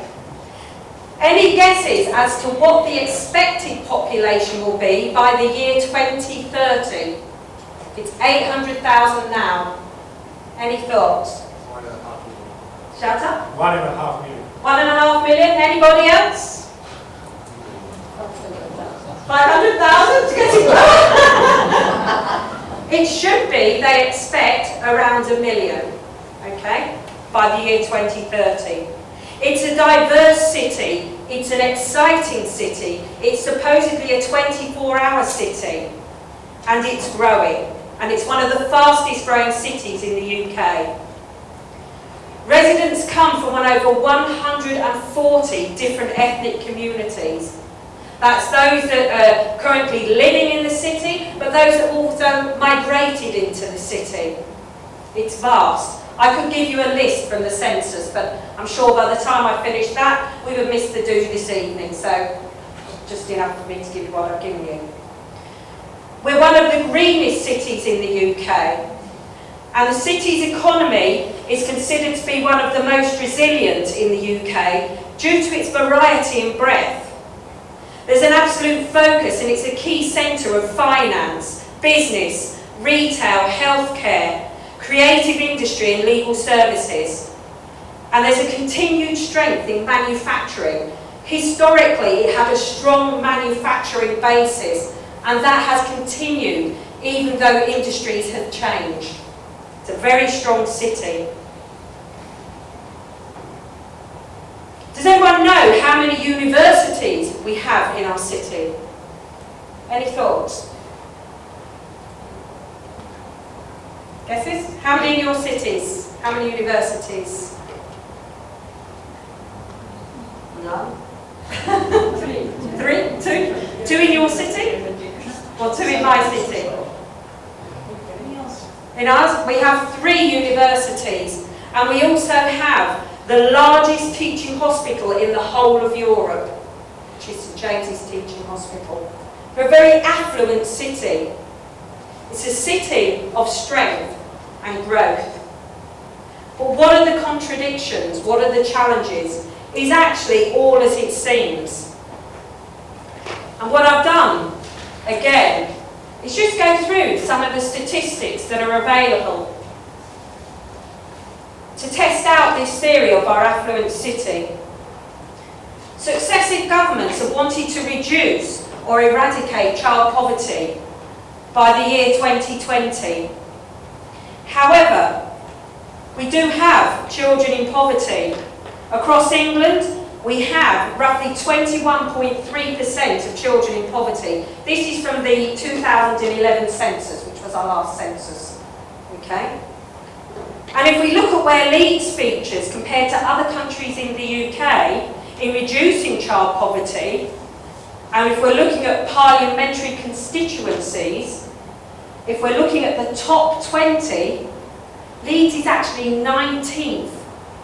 Any guesses as to what the expected population will be by the year 2030? It's 800,000 now. Any thoughts? 1.5 million. Shout up. 1.5 million. 1.5 million. Anybody else? 500,000? It should be, they expect, around 1 million, okay, by the year 2030. It's a diverse city, it's an exciting city, it's supposedly a 24-hour city, and it's growing, and it's one of the fastest growing cities in the UK. Residents come from over 140 different ethnic communities. That's those that are currently living in the city, but those that also migrated into the city. It's vast. I could give you a list from the census, but I'm sure by the time I finish that, we would miss the do this evening, so just enough for me to give you what I've given you. We're one of the greenest cities in the UK, and the city's economy is considered to be one of the most resilient in the UK due to its variety and breadth. There's an absolute focus, and it's a key centre of finance, business, retail, healthcare, creative industry and legal services. And there's a continued strength in manufacturing. Historically, it had a strong manufacturing basis, and that has continued even though industries have changed. It's a very strong city. Does anyone know how many universities we have in our city? Any thoughts? Guesses? How many in your cities? How many universities? None. 3? 2? 2 in your city? Or 2 in my city? In ours, we have 3 universities, and we also have the largest teaching hospital in the whole of Europe, which is St James's Teaching Hospital. We're a very affluent city. It's a city of strength and growth. But what are the contradictions? What are the challenges? Is actually all as it seems. And what I've done, again, is just go through some of the statistics that are available to test out this theory of our affluent city. Successive governments have wanted to reduce or eradicate child poverty by the year 2020. However, we do have children in poverty. Across England, we have roughly 21.3% of children in poverty. This is from the 2011 census, which was our last census. Okay? And if we look at where Leeds features compared to other countries in the UK in reducing child poverty, and if we're looking at parliamentary constituencies, if we're looking at the top 20, Leeds is actually 19th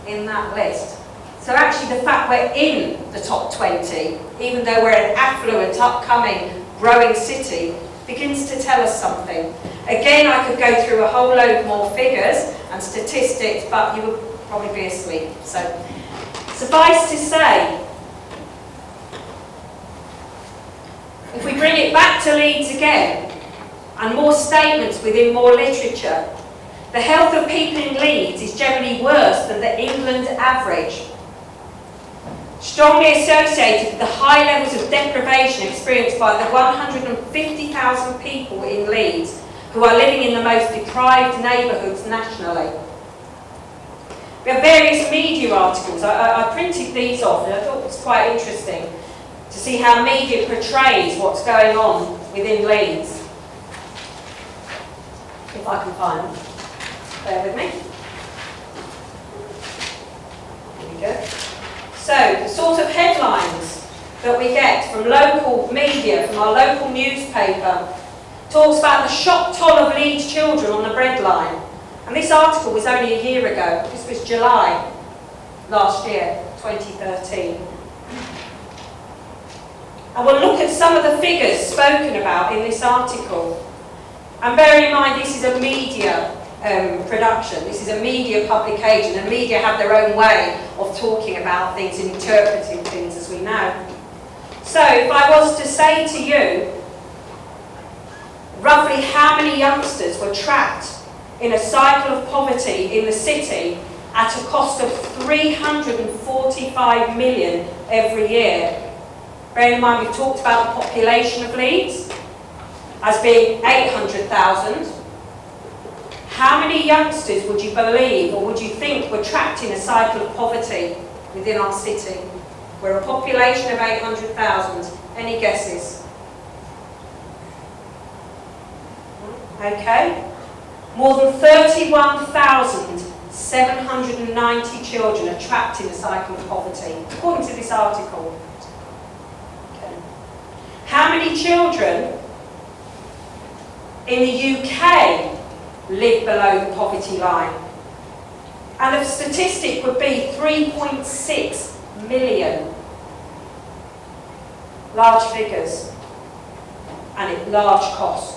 in that list. So actually the fact we're in the top 20, even though we're an affluent, upcoming, growing city, begins to tell us something. Again, I could go through a whole load more figures and statistics, but you would probably be asleep. So, suffice to say, if we bring it back to Leeds again, and more statements within more literature, the health of people in Leeds is generally worse than the England average. Strongly associated with the high levels of deprivation experienced by the 150,000 people in Leeds who are living in the most deprived neighbourhoods nationally. We have various media articles. I printed these off and I thought it was quite interesting to see how media portrays what's going on within Leeds. If I can find them. Bear with me. Here we go. So, the sort of headlines that we get from local media, from our local newspaper, talks about the shock toll of Leeds children on the breadline. And this article was only a year ago. This was July last year, 2013. And we'll look at some of the figures spoken about in this article. And bear in mind, this is a media production. This is a media publication, and media have their own way of talking about things and interpreting things, as we know. So, if I was to say to you, roughly how many youngsters were trapped in a cycle of poverty in the city at a cost of 345 million every year. Bear in mind, we've talked about the population of Leeds as being 800,000. How many youngsters would you believe or would you think were trapped in a cycle of poverty within our city? We're a population of 800,000. Any guesses? Okay. More than 31,790 children are trapped in a cycle of poverty, according to this article. Okay. How many children in the UK live below the poverty line? And the statistic would be 3.6 million. Large figures and at large costs.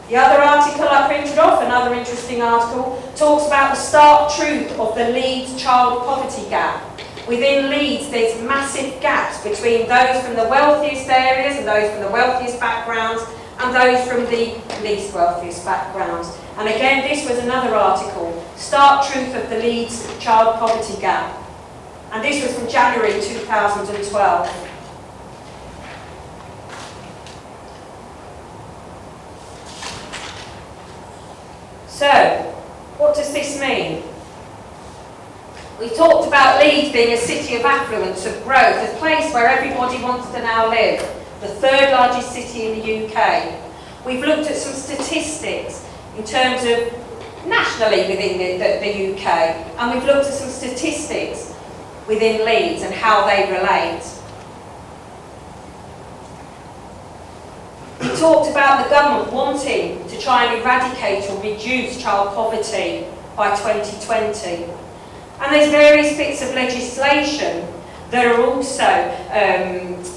The other article I printed off, another interesting article, talks about the stark truth of the Leeds child poverty gap. Within Leeds, there's massive gaps between those from the wealthiest areas and those from the wealthiest backgrounds and those from the least wealthiest backgrounds. And again, this was another article, Stark Truth of the Leeds Child Poverty Gap. And this was from January 2012. So, what does this mean? We talked about Leeds being a city of affluence, of growth, a place where everybody wants to now live, the third largest city in the UK. We've looked at some statistics in terms of nationally within the UK, and we've looked at some statistics within Leeds and how they relate. We talked about the government wanting to try and eradicate or reduce child poverty by 2020. And there's various bits of legislation that are also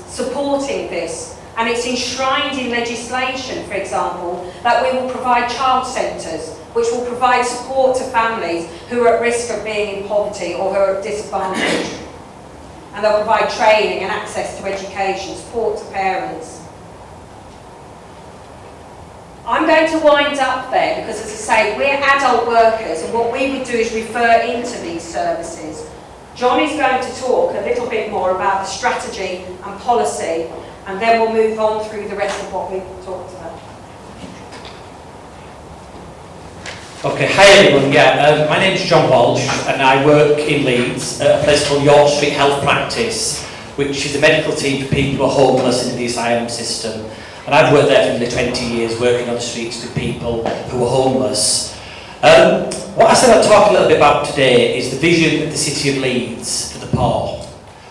supporting this. And it's enshrined in legislation, for example, that we will provide child centres, which will provide support to families who are at risk of being in poverty or who are at disadvantage. And they'll provide training and access to education, support to parents. I'm going to wind up there because, as I say, we're adult workers and what we would do is refer into these services. John is going to talk a little bit more about the strategy and policy, and then we'll move on through the rest of what we've talked about. Okay, hi everyone. My name's John Walsh and I work in Leeds at a place called York Street Health Practice, which is a medical team for people who are homeless in the asylum system. And I've worked there for nearly 20 years, working on the streets with people who are homeless. What I said I'd talk a little bit about today is the vision of the City of Leeds for the poor.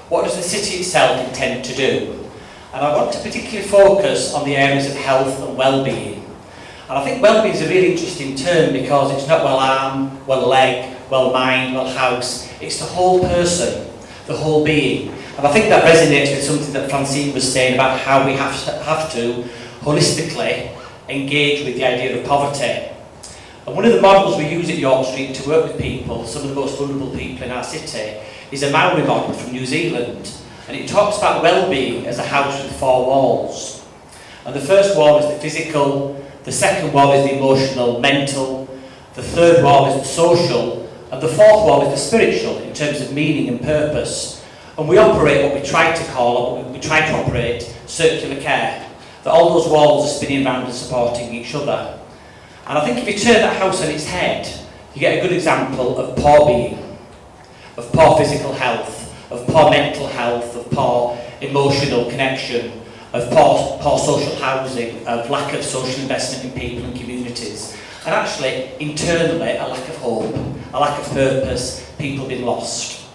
What does the city itself intend to do? And I want to particularly focus on the areas of health and well-being. And I think well-being is a really interesting term because it's not well-arm, well-leg, well-mind, well-house. It's the whole person, the whole being. And I think that resonates with something that Francine was saying about how we have to holistically engage with the idea of poverty. And one of the models we use at York Street to work with people, some of the most vulnerable people in our city, is a Maori model from New Zealand. And it talks about well-being as a house with 4 walls. And the first wall is the physical, the second wall is the emotional, mental, the third wall is the social, and the fourth wall is the spiritual in terms of meaning and purpose. And we operate what we try to call, or we try to operate, circular care. That all those walls are spinning around and supporting each other. And I think if you turn that house on its head, you get a good example of poor being, of poor physical health, of poor mental health, of poor emotional connection, of poor social housing, of lack of social investment in people and communities, and actually, internally, a lack of hope, a lack of purpose, people being lost.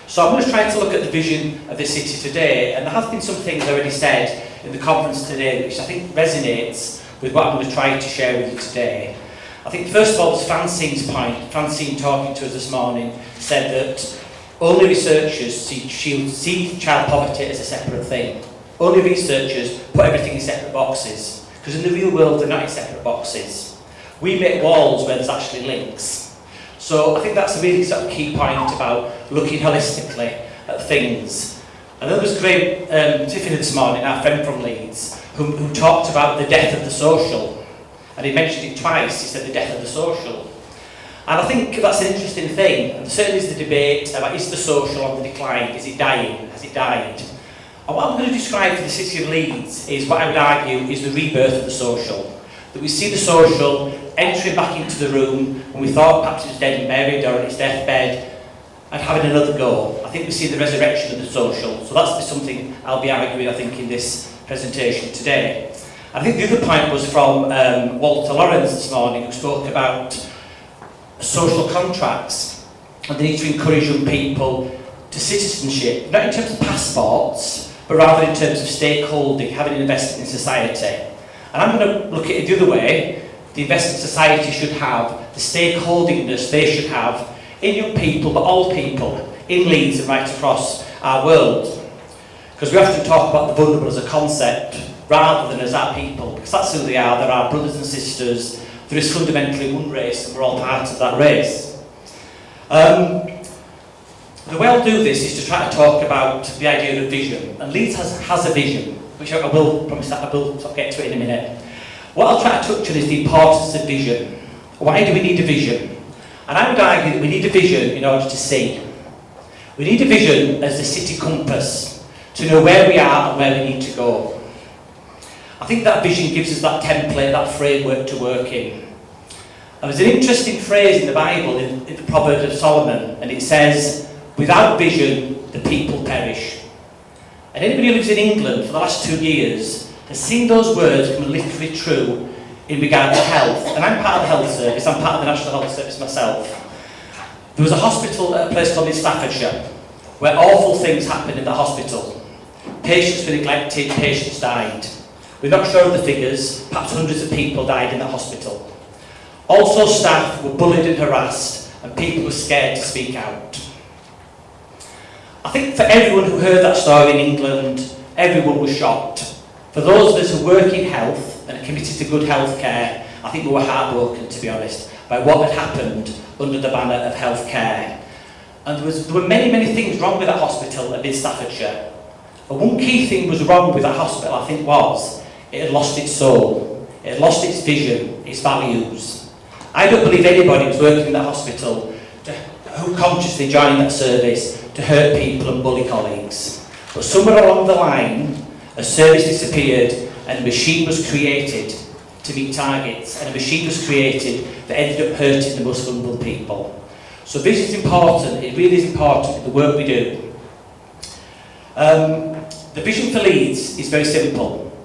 So I'm going to try to look at the vision of the city today, and there have been some things already said in the conference today which I think resonates with what I'm going to try to share with you today. I think first of all was Francine's point. Francine talking to us this morning said that only researchers see child poverty as a separate thing. Only researchers put everything in separate boxes, because in the real world they're not in separate boxes. We make walls where there's actually links. So I think that's a really sort of key point about looking holistically at things. And then there was Tiffany this morning, our friend from Leeds, who talked about the death of the social. And he mentioned it twice, he said the death of the social. And I think that's an interesting thing. And certainly is the debate about is the social on the decline, is it dying, has it died? And what I'm going to describe for the city of Leeds is what I would argue is the rebirth of the social. That we see the social entering back into the room when we thought perhaps it was dead and buried or on its deathbed and having another go. I think we see the resurrection of the social. So that's something I'll be arguing, I think, in this presentation today. I think the other point was from Walter Lawrence this morning, who spoke about social contracts and the need to encourage young people to citizenship, not in terms of passports, but rather in terms of stakeholding, having an investment in society. And I'm going to look at it the other way. The investment society should have, the stakeholdingness they should have in young people, but all people, in Leeds and right across our world. Because we often talk about the vulnerable as a concept, rather than as our people, because that's who they are. They're our brothers and sisters. There is fundamentally one race, and we're all part of that race. The way I'll do this is to try to talk about the idea of vision. And Leeds has a vision, which I will promise that I will get to it in a minute. What I'll try to touch on is the importance of vision. Why do we need a vision? And I would argue that we need a vision in order to see. We need a vision as the city compass, to know where we are and where we need to go. I think that vision gives us that template, that framework to work in. And there's an interesting phrase in the Bible, in the Proverbs of Solomon, and it says, without vision, the people perish. And anybody who lives in England for the last 2 years has seen those words come literally true in regard to health. And I'm part of the health service, I'm part of the National Health Service myself. There was a hospital at a place called in Staffordshire, where awful things happened in the hospital. Patients were neglected, patients died. We're not sure of the figures, perhaps hundreds of people died in the hospital. Also staff were bullied and harassed, and people were scared to speak out. I think for everyone who heard that story in England, everyone was shocked. For those of us who work in health and are committed to good health care, I think we were heartbroken, to be honest, by what had happened under the banner of health care. And there were many, many things wrong with that hospital in Staffordshire. But one key thing was wrong with that hospital, I think, was it had lost its soul, it had lost its vision, its values. I don't believe anybody was working in that hospital who consciously joined that service to hurt people and bully colleagues. But somewhere along the line, a service disappeared and a machine was created to meet targets, and a machine was created that ended up hurting the most vulnerable people. So vision is important, it really is important in the work we do. The vision for Leeds is very simple,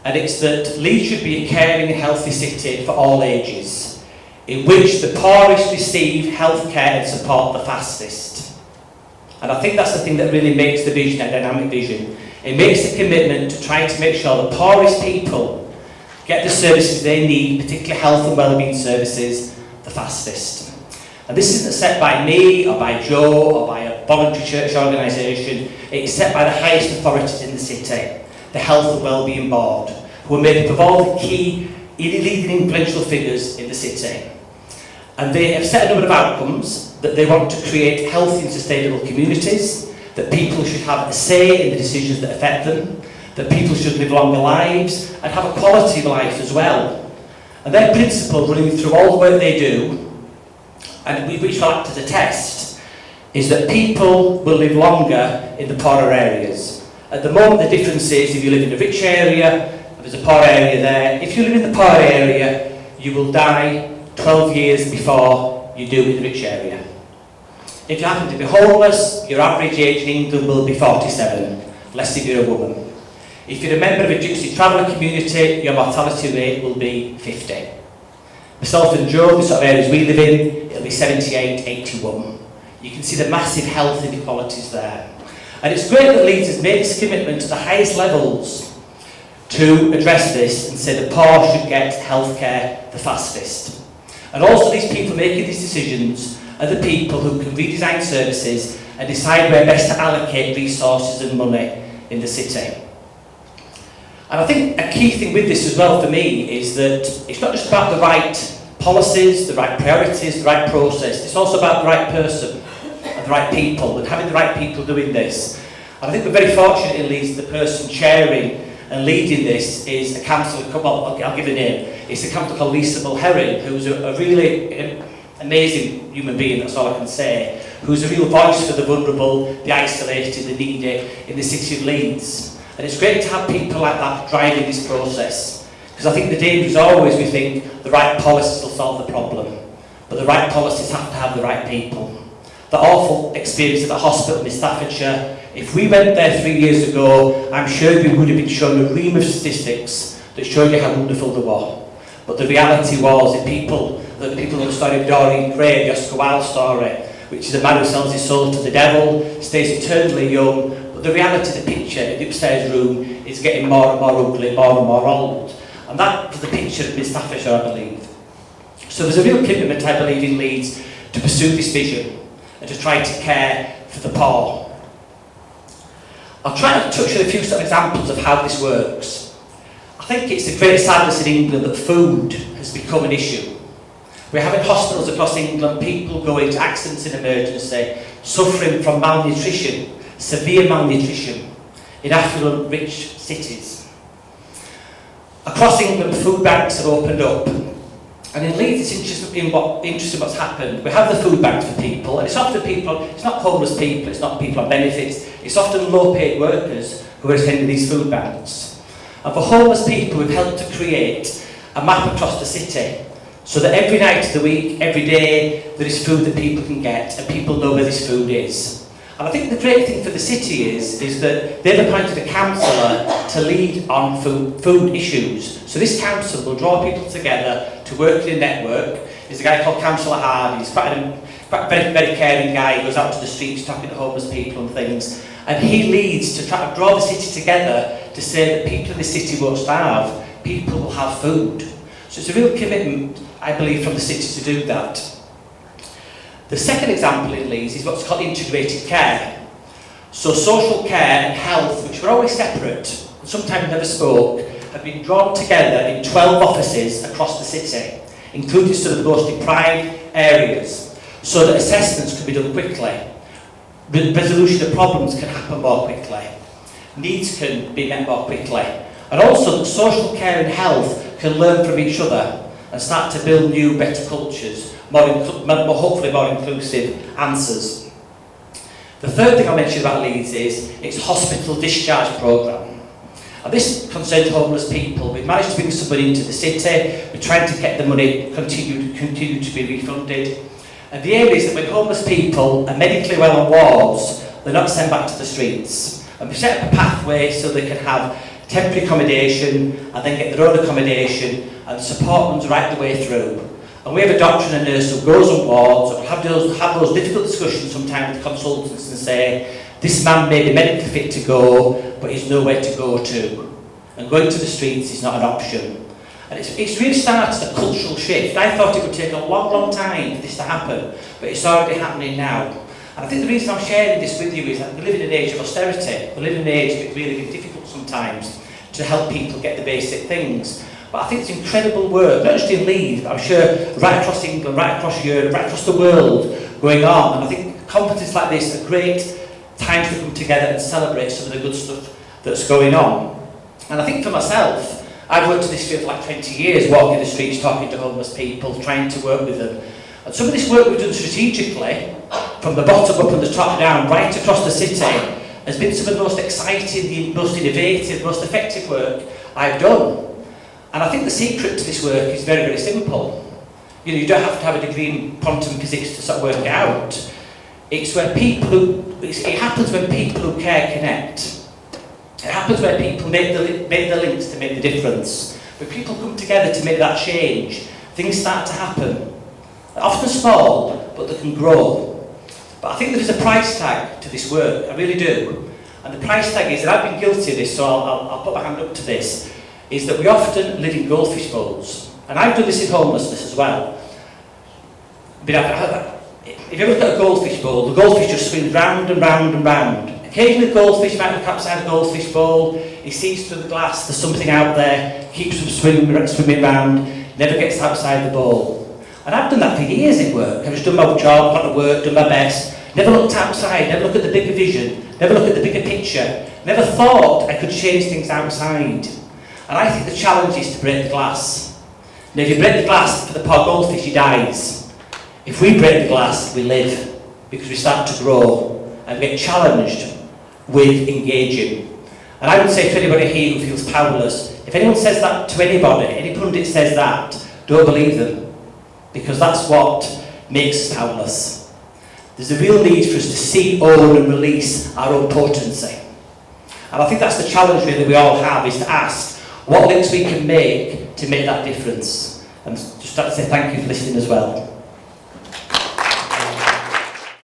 and it's that Leeds should be a caring and healthy city for all ages, in which the poorest receive healthcare and support the fastest. And I think that's the thing that really makes the vision a dynamic vision. It makes a commitment to try to make sure the poorest people get the services they need, particularly health and wellbeing services, the fastest. And this isn't set by me or by Joe or by a voluntary church organisation. It's set by the highest authorities in the city, the Health and Wellbeing Board, who are made up of all the key leading influential figures in the city. And they have set a number of outcomes that they want to create healthy and sustainable communities, that people should have a say in the decisions that affect them, that people should live longer lives and have a quality of life as well. And their principle running through all the work they do, and which will act as a test, is that people will live longer in the poorer areas. At the moment the difference is if you live in a rich area, there's a poor area there. If you live in the poor area, you will die 12 years before you do in the rich area. If you happen to be homeless, your average age in England will be 47, less if you're a woman. If you're a member of a gypsy traveller community, your mortality rate will be 50. Myself and Joe, the sort of areas we live in, it'll be 78, 81. You can see the massive health inequalities there. And it's great that Leeds has made this commitment to the highest levels to address this and say the poor should get healthcare the fastest. And also these people making these decisions are the people who can redesign services and decide where best to allocate resources and money in the city. And I think a key thing with this as well for me is that it's not just about the right policies, the right priorities, the right process, it's also about the right person and the right people and having the right people doing this. And I think we're very fortunate in Leeds, the person chairing and leading this is a councillor, well, I'll give a name, it's a councillor called Lisa Mulherrin, who's a really amazing human being, that's all I can say, who's a real voice for the vulnerable, the isolated, the needy in the city of Leeds. And it's great to have people like that driving this process, because I think the danger is always we think the right policies will solve the problem, but the right policies have to have the right people. The awful experience at the hospital in Staffordshire, if we went there 3 years ago, I'm sure we would have been shown a ream of statistics that showed you how wonderful they were. But the reality was that the people know the story of Dorian Gray, the Oscar Wilde story, which is a man who sells his soul to the devil, stays eternally young, but the reality of the picture in the upstairs room is getting more and more ugly, more and more old. And that was the picture of Staffordshire, I believe. So there's a real commitment, I believe, in Leeds to pursue this vision and to try to care for the poor. I'll try to touch on a few sort of examples of how this works. I think it's a great sadness in England that food has become an issue. We're having hospitals across England, people going to accidents in emergency, suffering from malnutrition, severe malnutrition, in affluent, rich cities. Across England, food banks have opened up. And in Leeds, it's interesting what's happened. We have the food banks for people, and it's often people, it's not homeless people, it's not people on benefits, it's often low-paid workers who are attending these food banks. And for homeless people, we've helped to create a map across the city, so that every night of the week, every day, there is food that people can get, and people know where this food is. And I think the great thing for the city is that they've appointed a councillor to lead on food issues. So this council will draw people together to work in a network. There's a guy called Councillor Hardy. He's quite a very, very caring guy. He goes out to the streets talking to homeless people and things. And he leads to try to draw the city together to say that people in the city won't starve. People will have food. So it's a real commitment, I believe, from the city to do that. The second example in Leeds is what's called integrated care. So social care and health, which were always separate, and sometimes never spoke, have been drawn together in 12 offices across the city, including some of the most deprived areas, so that assessments can be done quickly, resolution of problems can happen more quickly, needs can be met more quickly, and also that social care and health can learn from each other and start to build new, better cultures, hopefully more inclusive answers. The third thing I'll mention about Leeds is its hospital discharge programme. And this concerns homeless people. We've managed to bring somebody into the city, we're trying to get the money continue to be refunded. And the aim is that when homeless people are medically well on wards, they're not sent back to the streets. And we set up a pathway so they can have temporary accommodation and then get their own accommodation and support them right the way through. And we have a doctor and a nurse who goes on wards and will have those difficult discussions sometimes with consultants and say, this man may be medically fit to go, but he's nowhere to go to. And going to the streets is not an option. And it's really started a cultural shift. I thought it would take a long, long time for this to happen, but it's already happening now. And I think the reason I'm sharing this with you is that we live in an age of austerity. We live in an age that's really difficult sometimes to help people get the basic things. But I think it's incredible work, not just in Leeds, but I'm sure right across England, right across Europe, right across the world going on. And I think conferences like this are great times to come together and celebrate some of the good stuff that's going on. And I think for myself, I've worked in this field for like 20 years, walking the streets, talking to homeless people, trying to work with them. And some of this work we've done strategically, from the bottom up and the top down, right across the city, has been some of the most exciting, the most innovative, most effective work I've done. And I think the secret to this work is very, very simple. You know, you don't have to have a degree in quantum physics to sort of work it out. It happens when people who care connect. It happens when people make the links to make the difference. When people come together to make that change, things start to happen. They're often small, but they can grow. But I think there is a price tag to this work, I really do. And the price tag is, and I've been guilty of this, so I'll put my hand up to this, is that we often live in goldfish bowls. And I've done this in homelessness as well. But if you look at a goldfish bowl, the goldfish just swims round and round and round. Occasionally the goldfish might look outside the goldfish bowl, he sees through the glass there's something out there, keeps him swimming round, never gets outside the bowl. And I've done that for years in work. I've just done my job, gone to work, done my best, never looked outside, never looked at the bigger vision, never looked at the bigger picture, never thought I could change things outside. And I think the challenge is to break the glass. Now if you break the glass for the poor goldfish, he dies. If we break the glass, we live, because we start to grow and get challenged with engaging. And I would say to anybody here who feels powerless, if anyone says that to anybody, any pundit says that, don't believe them. Because that's what makes us powerless. There's a real need for us to see, own and release our own potency. And I think that's the challenge really we all have, is to ask what links we can make to make that difference. And just like to say thank you for listening as well.